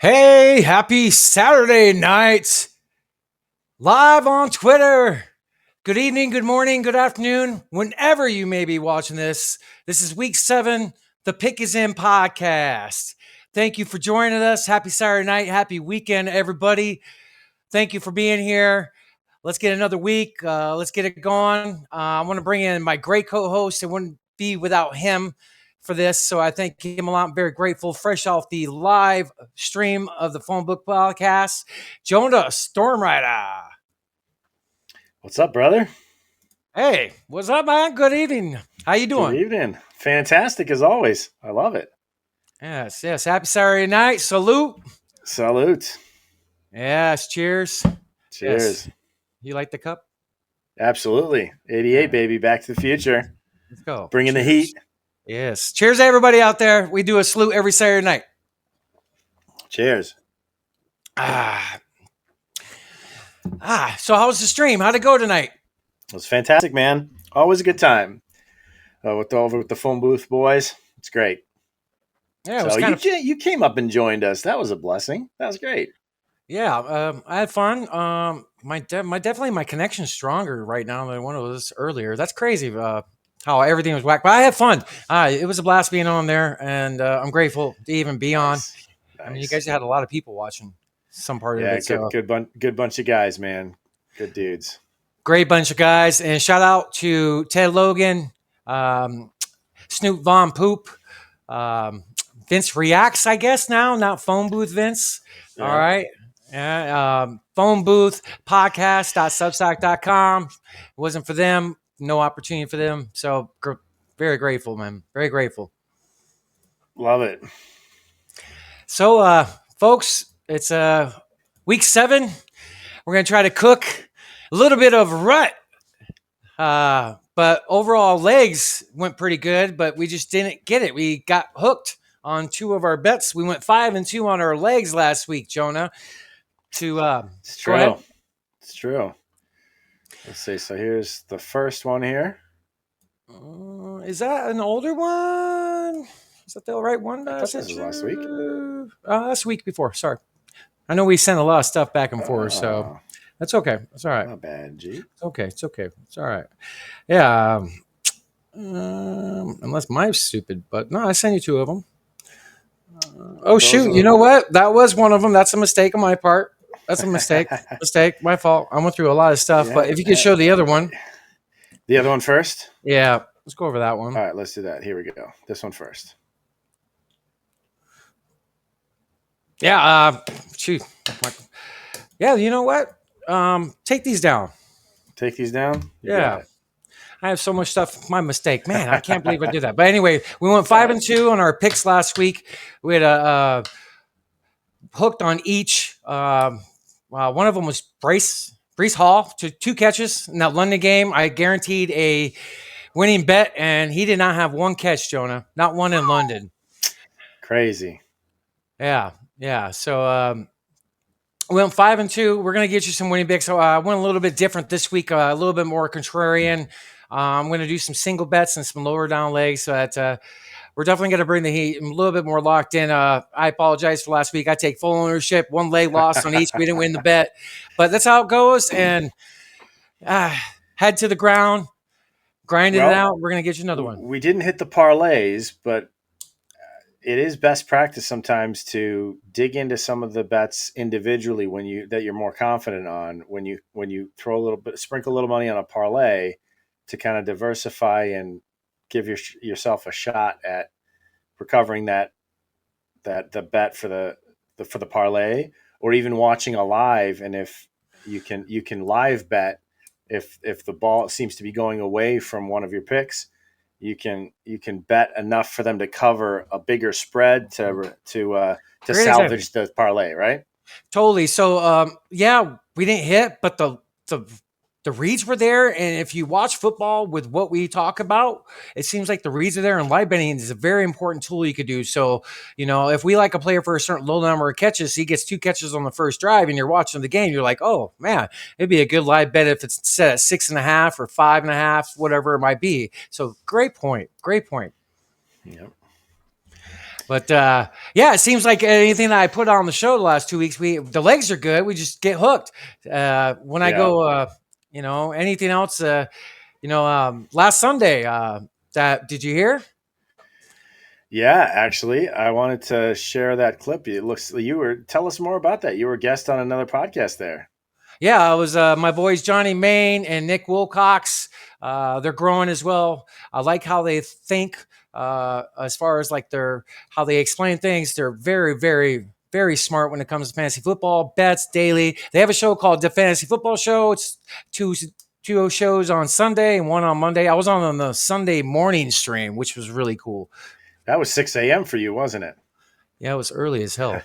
Hey, happy Saturday night. Live on Twitter. Good evening, good morning, good afternoon, whenever you may be watching this. This is week 7, the Pick is In podcast. Thank you for joining us. Happy Saturday night. Happy weekend, everybody. Thank you for being here. Let's get another week. Let's get it going. I want to bring in my great co-host. It wouldn't be without him for this, so I thank him a lot. I'm very grateful. Fresh off the live stream of the Phone Book Podcast, Jonah Stormrider. What's up, brother? Hey, what's up, man? Good evening. How you doing? Good evening. Fantastic as always. I love it. Yes. Happy Saturday night. Salute. Salute. Yes. Cheers. Cheers. Yes. You like the cup? Absolutely. 88, baby. Back to the future. Let's go. Bringing Cheers. the heat. Yes. Cheers to everybody out there. We do a salute every Saturday night. Cheers. So how was the stream? How'd it go tonight? It was fantastic, man. Always a good time. With the phone booth boys. It's great. Yeah, it was kind of. You came up and joined us. That was a blessing. That was great. Yeah, I had fun. Definitely my connection's stronger right now than when it was earlier. That's crazy. How everything was whacked, but I had fun. It was a blast being on there, and I'm grateful to even be on. Nice. I mean, you guys had a lot of people watching some part of it. Yeah, good bunch of guys, man. Good dudes. Great bunch of guys, and shout out to Ted Logan, Snoop Von Poop, Vince Reacts, I guess now, not Phone Booth Vince. Yeah. All right. Yeah, phone booth podcast.substack.com. It wasn't for them, no opportunity for them. So very grateful, man. Very grateful. Love it. So, folks, it's week 7. We're going to try to cook a little bit of rut. But overall legs went pretty good, but we just didn't get it. We got hooked on 2 of our bets. We went 5-2 on our legs last week, Jonah. It's true. It's true. Let's see. So here's the first one here. Is that an older one? Is that the right one? I thought this was last week. Last week before. Sorry. I know we sent a lot of stuff back and forth, so that's okay. It's all right. Not bad, G. It's okay. It's all right. Yeah. Unless mine's stupid, but no, I sent you 2 of them. Shoot. You know what? That was one of them. That's a mistake on my part. That's a mistake. My fault. I went through a lot of stuff, but if you could show the other one. The other one first? Yeah. Let's go over that one. All right, let's do that. Here we go. This one first. Yeah. Shoot. Yeah, you know what? Take these down. Take these down? Yeah. I have so much stuff. My mistake. Man, I can't believe I did that. But anyway, we went 5-2 on our picks last week. We had a hooked on each. One of them was Breece Hall to 2 catches in that London game. I guaranteed a winning bet, and he did not have 1 catch, Jonah. Not one in London. Crazy. Yeah. So we went 5-2. We're going to get you some winning picks. So I went a little bit different this week, a little bit more contrarian. I'm going to do some single bets and some lower down legs so that we're definitely going to bring the heat. I'm a little bit more locked in. I apologize for last week. I take full ownership. 1 leg lost on each. We didn't win the bet. But that's how it goes. And head to the ground, grinding it out. We're going to get you another one. We didn't hit the parlays, but it is best practice sometimes to dig into some of the bets individually that you're more confident on when you sprinkle a little money on a parlay to kind of diversify and give yourself a shot at recovering the bet for the parlay, or even watching a live. And if you can live bet if the ball seems to be going away from one of your picks, you can bet enough for them to cover a bigger spread to salvage the parlay, right? Totally. So we didn't hit, but the reads were there. And if you watch football with what we talk about, it seems like the reads are there, and live betting is a very important tool you could do. So, if we like a player for a certain low number of catches, he gets 2 catches on the first drive and you're watching the game, you're like, oh man, it'd be a good live bet if it's set at 6.5 or 5.5, whatever it might be. So great point. Yep. But yeah, it seems like anything that I put on the show the last 2 weeks, the legs are good. We just get hooked. When I go, anything else, last Sunday, did you hear? Yeah, actually, I wanted to share that clip. It looks tell us more about that. You were a guest on another podcast there. Yeah, it was my boys Johnny Main and Nick Wilcox. They're growing as well. I like how they think as far as like how they explain things. They're very, very, very smart when it comes to fantasy football bets daily. They have a show called The Fantasy Football Show. It's two shows on Sunday and one on Monday. I was on the Sunday morning stream, which was really cool. That was 6 a.m. for you, wasn't it? Yeah, it was early as hell.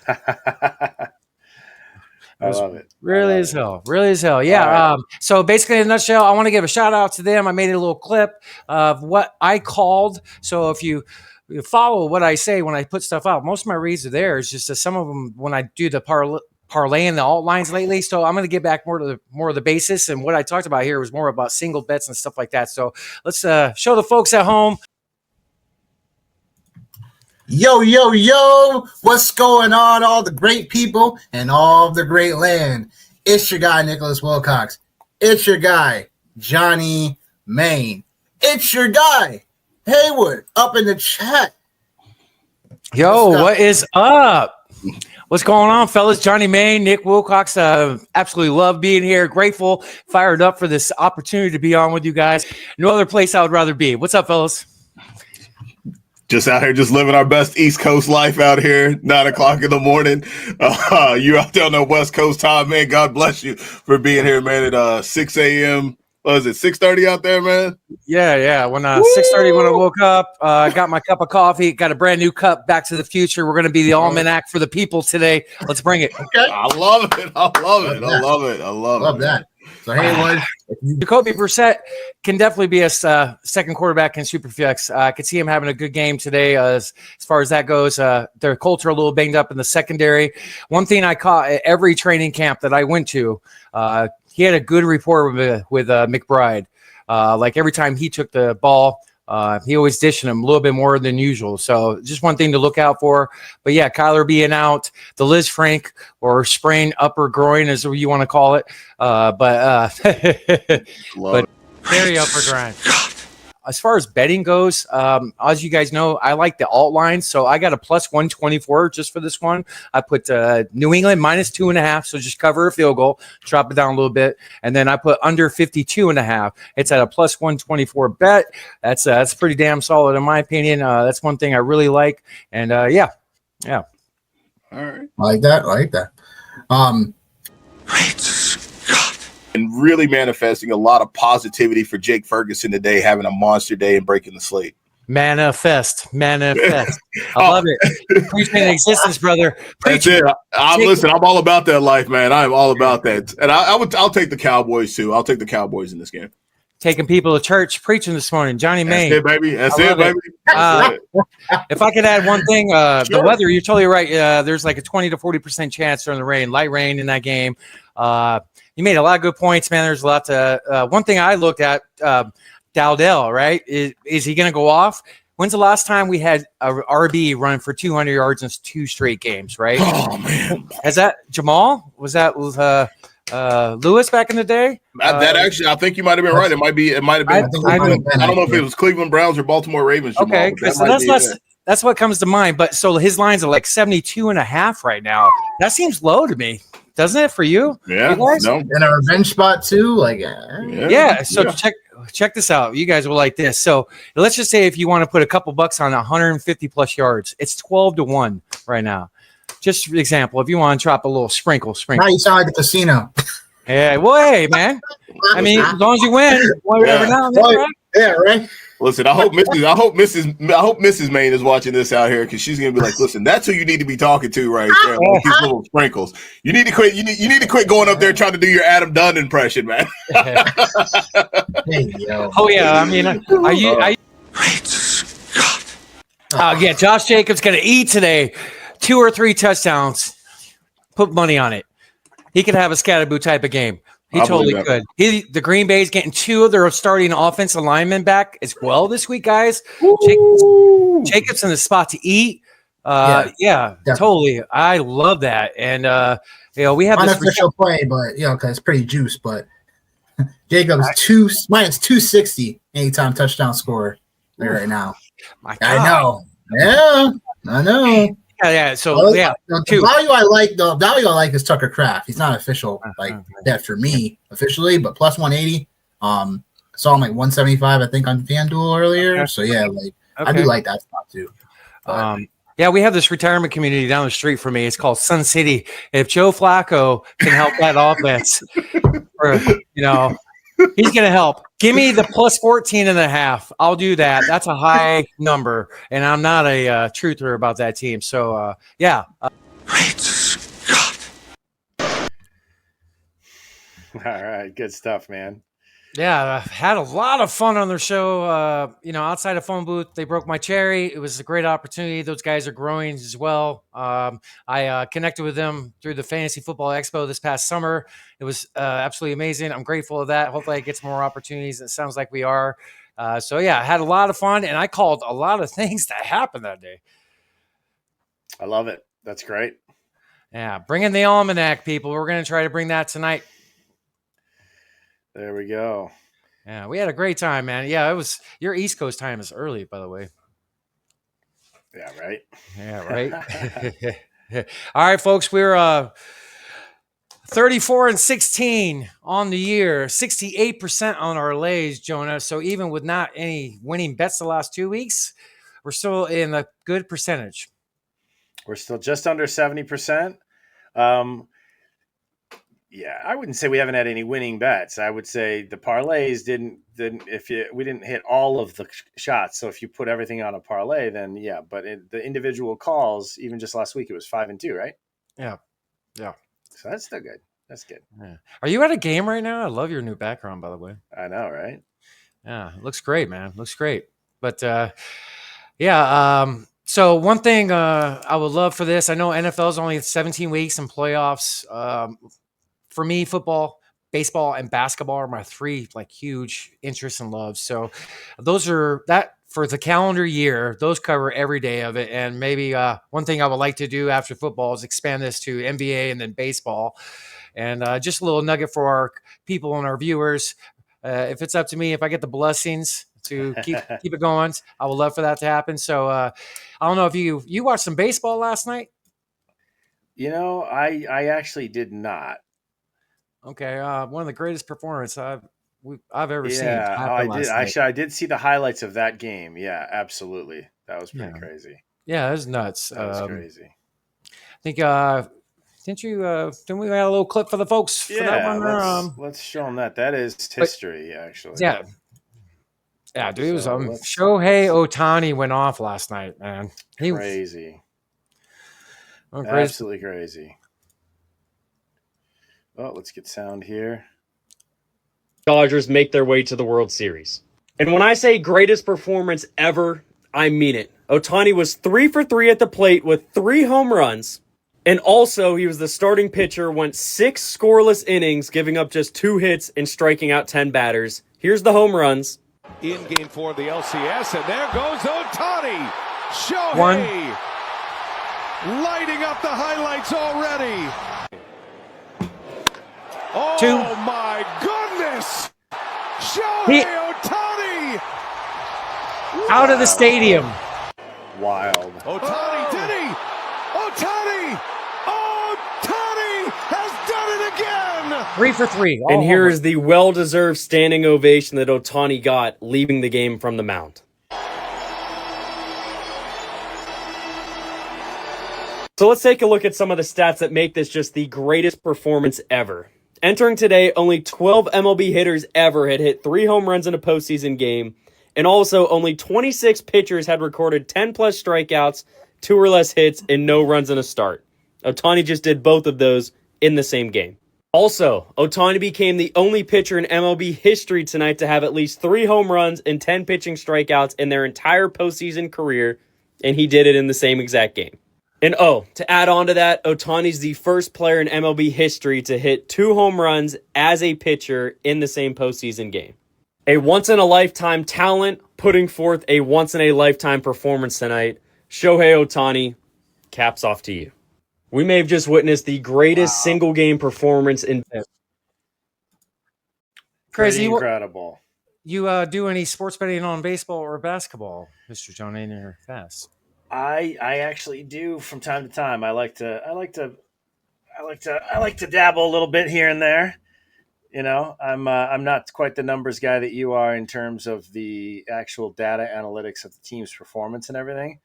I love it. Really as hell. Yeah. Right. So basically, in a nutshell, I want to give a shout out to them. I made a little clip of what I called. So if you follow what I say when I put stuff out, most of my reads are there. It's just that some of them when I do the parlay and the alt lines lately. So I'm going to get back more of the basis. And what I talked about here was more about single bets and stuff like that. So let's show the folks at home. Yo, yo, yo, what's going on, all the great people and all the great land? It's your guy, Nicholas Wilcox. It's your guy, Johnny Main. It's your guy, Haywood, up in the chat. Yo, what is up? What's going on, fellas? Johnny Main, Nick Wilcox. Absolutely love being here. Grateful, fired up for this opportunity to be on with you guys. No other place I would rather be. What's up, fellas? Just out here, just living our best East Coast life out here, 9 o'clock in the morning. You're out there on the West Coast time, man. God bless you for being here, man, at 6 a.m. What is it, 6:30 out there, man? Yeah. When 6:30 when I woke up, got my cup of coffee, got a brand new cup, Back to the Future. We're going to be the almanac for the people today. Let's bring it. Okay. I love it. I love that. So, Haywood, Jacoby Brissett can definitely be a second quarterback in Superflex. I could see him having a good game today as far as that goes. Their Colts are a little banged up in the secondary. One thing I caught at every training camp that I went to, he had a good rapport with McBride. Like every time he took the ball, he always dishing him a little bit more than usual. So just one thing to look out for. But yeah, Kyler being out, the Liz Frank or sprained upper groin is what you want to call it. But very upper groin. As far as betting goes, as you guys know, I like the alt lines. So I got a plus 124 just for this one. I put New England minus 2.5. So just cover a field goal, drop it down a little bit. And then I put under 52.5. It's at a plus 124 bet. That's pretty damn solid in my opinion. That's one thing I really like. And yeah. All right. I like that. And really manifesting a lot of positivity for Jake Ferguson today, having a monster day and breaking the slate. Manifest. I love it. Preaching existence, brother. Preaching. That's it. Listen, I'm all about that life, man. I'm all about that. And I'll take the Cowboys too. I'll take the Cowboys in this game. Taking people to church, preaching this morning. Johnny Main. That's it, baby. That's it, baby. If I could add one thing, sure. The weather, you're totally right. There's like a 20 to 40% chance during the rain, light rain in that game. You made a lot of good points, man. There's a lot to one thing I looked at, Dowdell, right? Is he going to go off? When's the last time we had a RB run for 200 yards in 2 straight games, right? Oh, man. Has that Jamal? Was that Lewis back in the day? That actually, I think you might have been right. It might have been. I don't know if it was Cleveland Browns or Baltimore Ravens. Jamal, okay, that's what comes to mind. But so his lines are like 72.5 right now. That seems low to me. Doesn't it for you? Yeah. You guys? No. And a revenge spot too. Like, So check this out. You guys will like this. So let's just say if you want to put a couple bucks on 150 plus yards, it's 12-1 right now. Just for example, if you want to drop a little sprinkle. Now you sound like the casino. Yeah. Well, hey, man. I mean, as long as you win, whatever. Now, right? Yeah. Right. Listen, I hope Mrs. Main is watching this out here because she's gonna be like, "Listen, that's who you need to be talking to right there. Like these little sprinkles. You need to quit. You need to quit going up there trying to do your Adam Dunn impression, man." Hey, yo. Oh yeah, I mean, are you? Yeah, Josh Jacobs gonna eat today, 2 or 3 touchdowns. Put money on it. He could have a Scatterboo type of game. He totally could. The Green Bay's getting 2 of their starting offensive linemen back as well this week, guys. Jacobs in the spot to eat. Yeah, definitely. totally. I love that. And we have this Unofficial play, but because it's pretty juice. But Jacobs minus 260 anytime touchdown scorer right now. my I God. know. Yeah, I know. Yeah. So The value I like is Tucker Kraft. He's not official like that for me officially, but plus 180. Saw him like 175, I think, on FanDuel earlier. Okay. So yeah, I do like that spot too. Yeah, we have this retirement community down the street from me. It's called Sun City. If Joe Flacco can help that offense, he's going to help. Give me the plus 14.5. I'll do that. That's a high number, and I'm not a truther about that team. So, yeah. Great Scott. All right, good stuff, man. Yeah, I've had a lot of fun on their show. Outside of phone booth, they broke my cherry. It was a great opportunity. Those guys are growing as well. I connected with them through the Fantasy Football Expo this past summer. It was absolutely amazing. I'm grateful of that. Hopefully I get some more opportunities. It sounds like we are. I had a lot of fun, and I called a lot of things that happened that day. I love it. That's great. Yeah, bring in the almanac, people. We're going to try to bring that tonight. There we go. Yeah, we had a great time, man. Yeah, it was your East Coast time is early, by the way. Yeah, right. Yeah, right. All right, folks, we're 34-16 on the year, 68% on our lays, Jonah. So even with not any winning bets the last 2 weeks, we're still in a good percentage. We're still just under 70%. Yeah, I wouldn't say we haven't had any winning bets. I would say the parlays we didn't hit all of the shots. So if you put everything on a parlay, then yeah. But the individual calls, even just last week, it was 5-2, right? Yeah. So that's still good. That's good. Yeah. Are you at a game right now? I love your new background, by the way. I know, right? Yeah, it looks great, man. Looks great. But so one thing I would love for this, I know NFL is only 17 weeks in playoffs. For me, football, baseball, and basketball are my three huge interests and loves. So those are that for the calendar year. Those cover every day of it. And maybe one thing I would like to do after football is expand this to NBA and then baseball. And just a little nugget for our people and our viewers. If it's up to me, if I get the blessings to keep it going, I would love for that to happen. So I don't know if you watched some baseball last night. I actually did not. Okay, one of the greatest performances I've ever seen. Yeah, I did. Actually, I did see the highlights of that game. Yeah, absolutely. That was pretty crazy. Yeah, it was nuts. That was crazy. I think didn't we have a little clip for the folks for that one? Let's show them that. That is history, actually. Yeah. Yeah, dude, it was Shohei Ohtani went off last night, man. Crazy. Absolutely crazy. Oh, let's get sound here. Dodgers make their way to the World Series. And when I say greatest performance ever, I mean it. Ohtani was 3 for 3 at the plate with 3 home runs. And also, he was the starting pitcher, went 6 scoreless innings, giving up just 2 hits and striking out 10 batters. Here's the home runs. In game 4 of the LCS, and there goes Ohtani. Shohei lighting up the highlights already. Oh, 2. my goodness! Shohei Ohtani! Out of the stadium. Wild. Ohtani, did he? Ohtani! Ohtani has done it again! 3 for 3. And here is the well-deserved standing ovation that Ohtani got, leaving the game from the mound. So let's take a look at some of the stats that make this just the greatest performance ever. Entering today, only 12 MLB hitters ever had hit 3 home runs in a postseason game, and also only 26 pitchers had recorded 10-plus strikeouts, 2 or less hits, and no runs in a start. Ohtani just did both of those in the same game. Also, Ohtani became the only pitcher in MLB history tonight to have at least 3 home runs and 10 pitching strikeouts in their entire postseason career, and he did it in the same exact game. And to add on to that, Ohtani's the first player in MLB history to hit 2 home runs as a pitcher in the same postseason game. A once-in-a-lifetime talent putting forth a once-in-a-lifetime performance tonight. Shohei Ohtani, caps off to you. We may have just witnessed the greatest single game performance in. Crazy. Incredible. You do any sports betting on baseball or basketball, Mr. John, in your fast? I actually do from time to time. I like to dabble a little bit here and there. You know, I'm not quite the numbers guy that you are in terms of the actual data analytics of the team's performance and everything,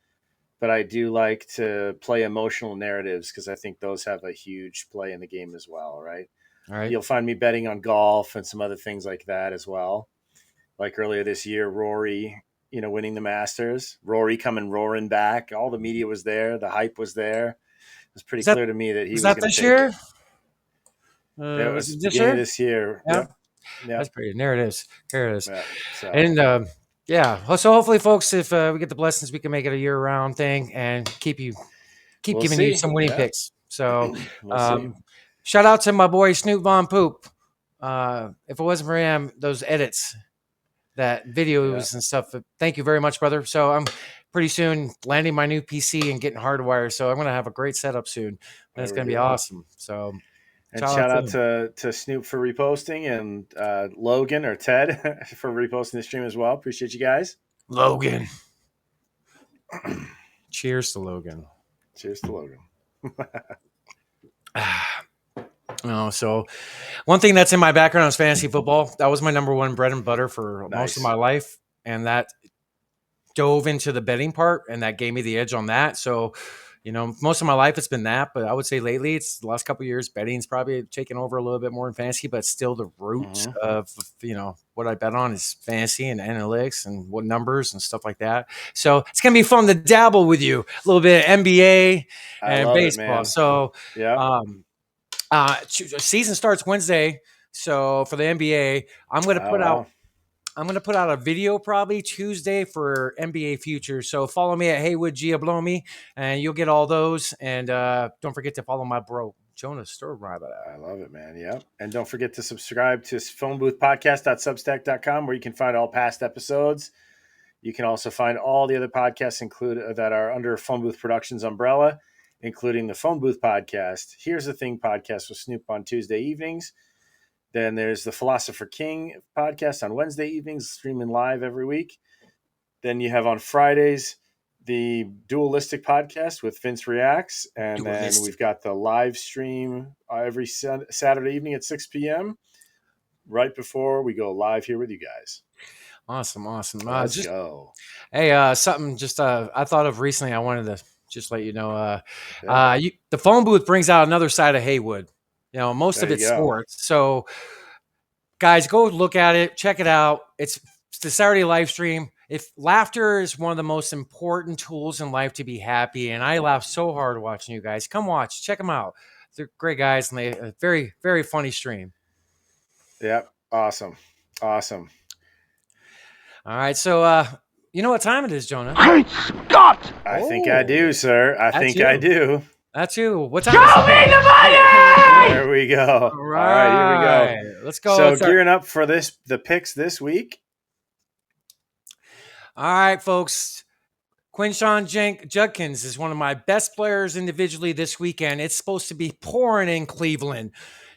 but I do like to play emotional narratives because I think those have a huge play in the game as well, right? All right. You'll find me betting on golf and some other things like that as well. Like earlier this year, Rory, winning the Masters, Rory coming roaring back. All the media was there. The hype was there. It was pretty clear to me that he was going to take this year? it. It was this beginning year? of this year. Yeah. Yep. That's pretty. There it is. Here it is. Yeah, so. And so hopefully, folks, if we get the blessings, we can make it a year-round thing and keep We'll giving you see. some winning picks. So, We'll see. shout out to my boy Snoop Von Poop. If it wasn't for him, those edits, that videos and stuff. Thank you very much, brother. So I'm pretty soon landing my new PC and getting hardwired. So I'm going to have a great setup soon. And it's going to be awesome. So. And shout out to Snoop for reposting and Logan or Ted for reposting the stream as well. Appreciate you guys. Logan. Cheers to Logan. Cheers to Logan. So one thing that's in my background is fantasy football. That was my number one bread and butter for most of my life. And that dove into the betting part, and that gave me the edge on that. So, most of my life it's been that, but I would say lately it's the last couple of years, betting's probably taken over a little bit more in fantasy, but still the root of, what I bet on is fantasy and analytics and what numbers and stuff like that. So it's going to be fun to dabble with you a little bit of NBA and baseball. So, season starts Wednesday. So for the NBA, I'm going to put out a video probably Tuesday for NBA futures. So follow me at Haywood Giablomi, and you'll get all those. And don't forget to follow my bro, Jonas Sturbright. I love it, man. Yep. And don't forget to subscribe to phoneboothpodcast.substack.com, where you can find all past episodes. You can also find all the other podcasts that are under Phone Booth Productions umbrella, including the Phone Booth Podcast, Here's the Thing podcast with Snoop on Tuesday evenings. Then there's the Philosopher King podcast on Wednesday evenings, streaming live every week. Then you have on Fridays the Dualistic podcast with Vince Reacts. And then we've got the live stream every Saturday evening at 6 p.m. right before we go live here with you guys. Awesome. Let's go. Hey, something just I thought of recently. I wanted to just let you know. The Phone Booth brings out another side of Haywood. Most of it's sports. So, guys, go look at it. Check it out. It's the Saturday live stream. If laughter is one of the most important tools in life to be happy, and I laugh so hard watching you guys, come watch. Check them out. They're great guys, and they a very, very funny stream. Yep. Awesome. All right. So, you know what time it is, Jonah? Great Scott! I think I do, sir. I do. That's you. What time? Show me the money! There we go. All right, here we go. Let's go. So gearing up for the picks this week. All right, folks. Quinshawn Judkins is one of my best players individually this weekend. It's supposed to be pouring in Cleveland.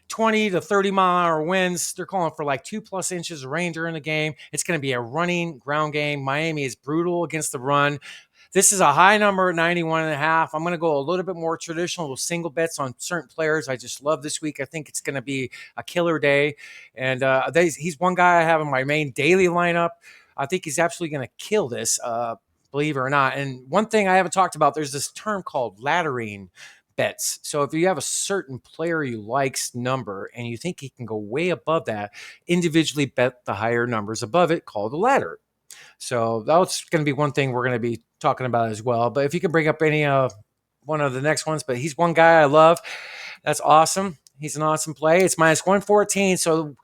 20 to 30 mile an hour winds. They're calling for like 2+ inches of rain during the game. It's going to be a running ground game. Miami is brutal against the run. This is a high number at 91.5. I'm going to go a little bit more traditional with single bets on certain players. I just love this week. I think it's going to be a killer day. And he's one guy I have in my main daily lineup. I think he's absolutely going to kill this, believe it or not. And one thing I haven't talked about, there's this term called laddering bets. So if you have a certain player you like's number and you think he can go way above that, individually bet the higher numbers above it, called a ladder. So that's going to be one thing we're going to be talking about as well. But if you can bring up any one of the next ones, but he's one guy I love. That's awesome. He's an awesome play. It's minus 114. So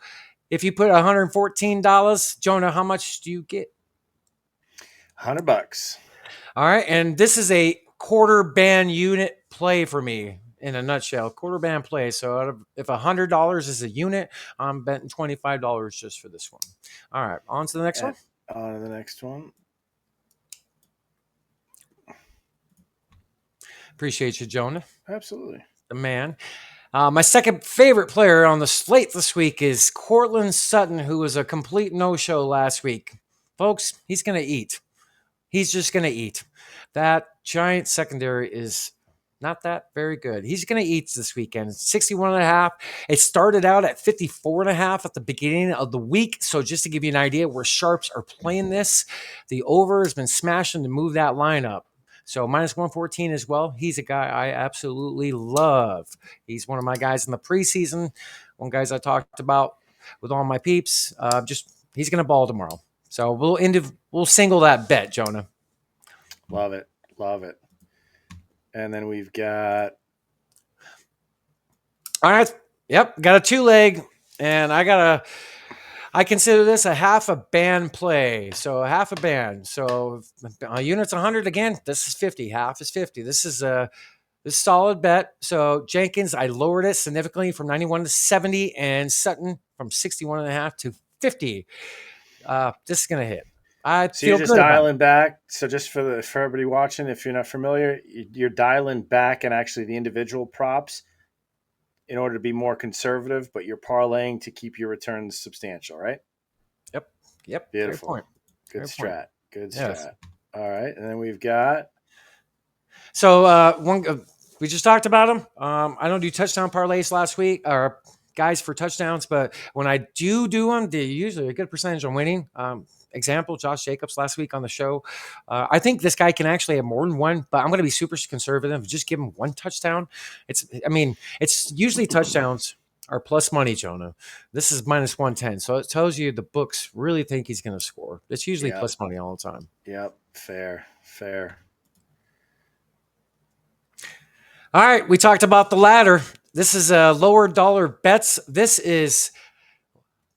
if you put $114, Jonah, how much do you get? $100. All right. And this is a quarter band unit play for me in a nutshell. Quarter band play. So if $100 is a unit, I'm betting $25 just for this one. All right. On to the next one. On to the next one. Appreciate you, Jonah, Absolutely. the man. My second favorite player on the slate this week is Cortland Sutton, who was a complete no-show last week. Folks, he's going to eat. He's just going to eat. That Giant secondary is not that very good. He's going to eat this weekend. 61.5. It started out at 54.5 at the beginning of the week. So just to give you an idea where sharps are playing this, the over has been smashing to move that line up. So minus 114 as well. He's a guy I absolutely love. He's one of my guys in the preseason. One guys I talked about with all my peeps. He's going to ball tomorrow. So we'll single that bet, Jonah. Love it. Love it. And then we've got. All right. Yep. Got a 2-leg, and I consider this a half a band play. So a half a band. So units 100 again. This is 50. Half is 50. This is a solid bet. So Jenkins, I lowered it significantly from 91 to 70, and Sutton from 61.5 to 50. This is gonna hit. So you're just dialing back. So just for everybody watching, if you're not familiar, you're dialing back and actually the individual props in order to be more conservative, but you're parlaying to keep your returns substantial, right? Yep. Beautiful. Fair point. Good Fair strat. point. Good Yes. strat. All right, and then we've got. So we just talked about them. I don't do touchdown parlays last week or guys for touchdowns, but when I do them, they're usually a good percentage on winning. Example, Josh Jacobs last week on the show. I think this guy can actually have more than one, but I'm going to be super conservative. Just give him one touchdown. It's usually touchdowns are plus money, Jonah. This is minus 110. So it tells you the books really think he's going to score. It's usually plus money all the time. Yep. Fair. All right. We talked about the ladder. This is a lower dollar bets. This is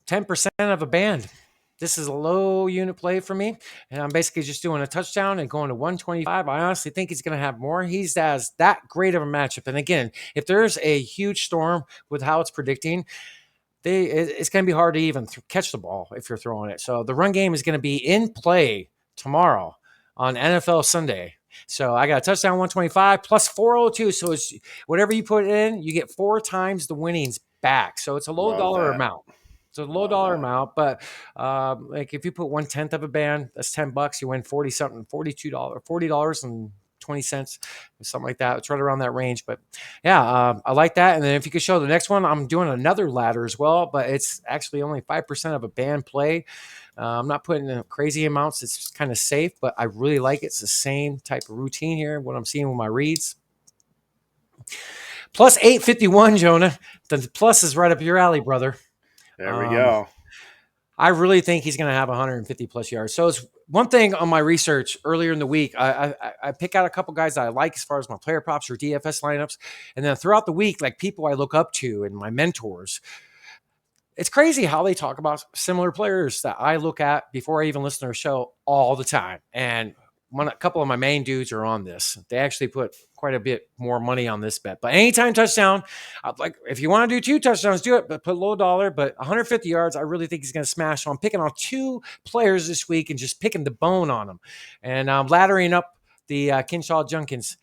10% of a band. This is a low unit play for me. And I'm basically just doing a touchdown and going to 125. I honestly think he's going to have more. He's has that great of a matchup. And again, if there's a huge storm with how it's predicting, it's going to be hard to even catch the ball if you're throwing it. So the run game is going to be in play tomorrow on NFL Sunday. So I got a touchdown 125 plus 402. So it's whatever you put in, you get 4 times the winnings back. So it's a low dollar amount. It's a low dollar amount, but like if you put 1/10 of a band, that's $10. You win $40 $40.20, something like that. It's right around that range. But yeah, I like that. And then if you could show the next one, I'm doing another ladder as well, but it's actually only 5% of a band play. I'm not putting in crazy amounts. It's kind of safe, but I really like it. It's the same type of routine here. What I'm seeing with my reads. Plus 851, Jonah. The plus is right up your alley, brother. There we go. I really think he's going to have 150 plus yards. So it's one thing on my research earlier in the week. I pick out a couple guys that I like as far as my player props or DFS lineups. And then throughout the week, like people I look up to and my mentors, it's crazy how they talk about similar players that I look at before I even listen to a show all the time. And a couple of my main dudes are on this. They actually put quite a bit more money on this bet. But anytime touchdown, like if you want to do 2 touchdowns, do it, but put low dollar. But 150 yards, I really think he's going to smash. So I'm picking on 2 players this week and just picking the bone on them. And I'm laddering up the Kinshaw Junkins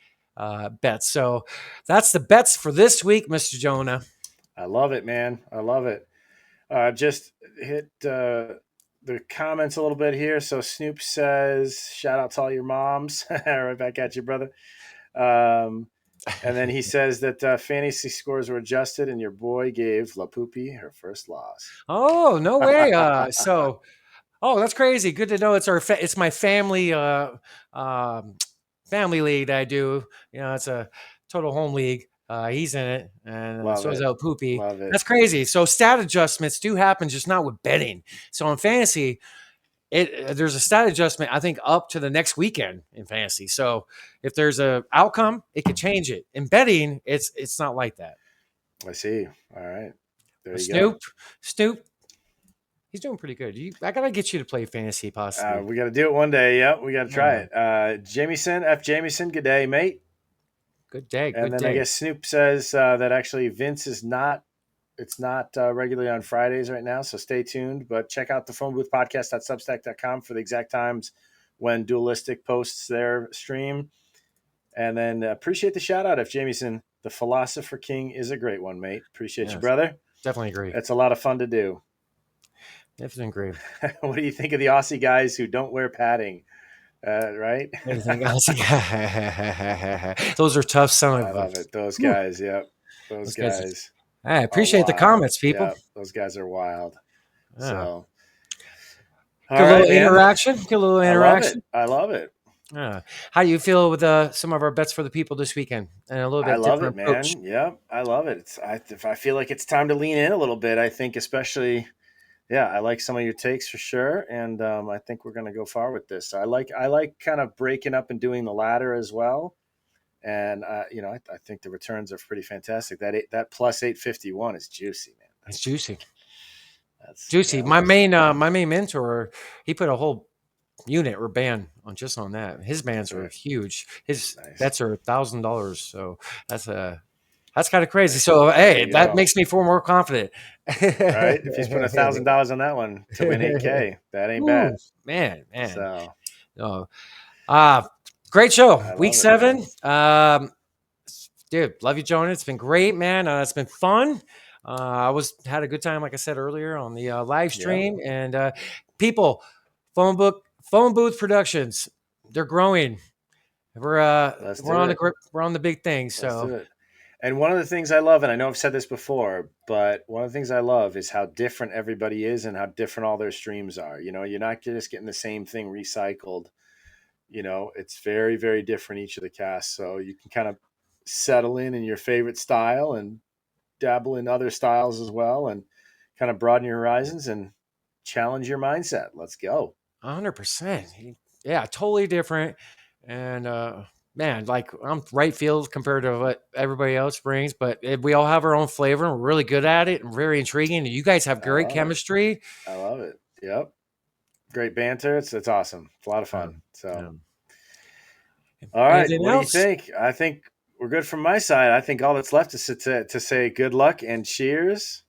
bets. So that's the bets for this week, Mr. Jonah. I love it, man. I love it. Just hit the comments a little bit here. So Snoop says, shout out to all your moms. Right back at you, brother. And then he says that fantasy scores were adjusted and your boy gave La Poopy her first loss. Oh, no way. That's crazy. Good to know. It's my family family league that I do. You know, it's a total home league. He's in it, and so is El Poopy. That's crazy. So stat adjustments do happen, just not with betting. So in fantasy, there's a stat adjustment, I think, up to the next weekend in fantasy. So if there's a outcome, it could change it. In betting, it's not like that. I see. All right. There you go. Snoop. He's doing pretty good. I got to get you to play fantasy possibly. We got to do it one day. Yep, we got to try it. Jamieson, F. Jamieson, good day, mate. Good day. And then I guess Snoop says that actually Vince is not regularly on Fridays right now, so stay tuned. But check out the Phone Booth Podcast.substack.com for the exact times when Dualistic posts their stream. And then appreciate the shout out of Jamieson. The Philosopher King is a great one, mate. Appreciate you, Yes. brother. Definitely agree. That's a lot of fun to do. Definitely agree. What do you think of the Aussie guys who don't wear padding? Right? Anything else? Those are tough son I of love a. it. Those Whew. guys. Yep. Those Those guys are- guys. I appreciate the wild. comments, people. Yeah, those guys are wild. Yeah. So, Good little interaction. Good little interaction. I love it. Yeah. How do you feel with some of our bets for the people this weekend? And a little bit I love it, different man. approach. Yep, I love it. If I feel like it's time to lean in a little bit, I think especially, I like some of your takes for sure, and I think we're going to go far with this. I like kind of breaking up and doing the ladder as well, and I think the returns are pretty fantastic. That plus 851 is juicy, man. It's juicy. That's Juicy. yeah, My main mentor, he put a whole unit or band on that. His bands are huge. His Nice. bets are $1,000. So that's kind of crazy. So hey, you that go. makes me feel more confident. right. If he's putting $1,000 on that one to win 8K, that ain't bad. Ooh, man. So Great show. love Week it, 7. Dude, love you, Jonah. It's been great, man. It's been fun. I had a good time, like I said earlier, on the live stream. And people, phone booth productions, they're growing. We're on the big things. Let's So do it. And one of the things I love, and I know I've said this before, but one of the things I love is how different everybody is and how different all their streams are. You're not just getting the same thing recycled. It's very, very different, each of the casts. So you can kind of settle in your favorite style and dabble in other styles as well, and kind of broaden your horizons and challenge your mindset. Let's go. 100%. Yeah, totally different. And man, like I'm right field compared to what everybody else brings, but we all have our own flavor and we're really good at it and very intriguing. And you guys have great chemistry. I love it. Yep. Great banter. It's awesome. It's a lot of fun. All right. Anything What else? do you think? I think we're good from my side. I think all that's left is to say good luck and cheers.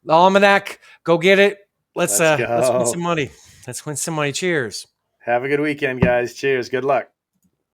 The Almanac, go get it. Let's go. win some money. Let's win some money. Cheers. Have a good weekend, guys. Cheers. Good luck.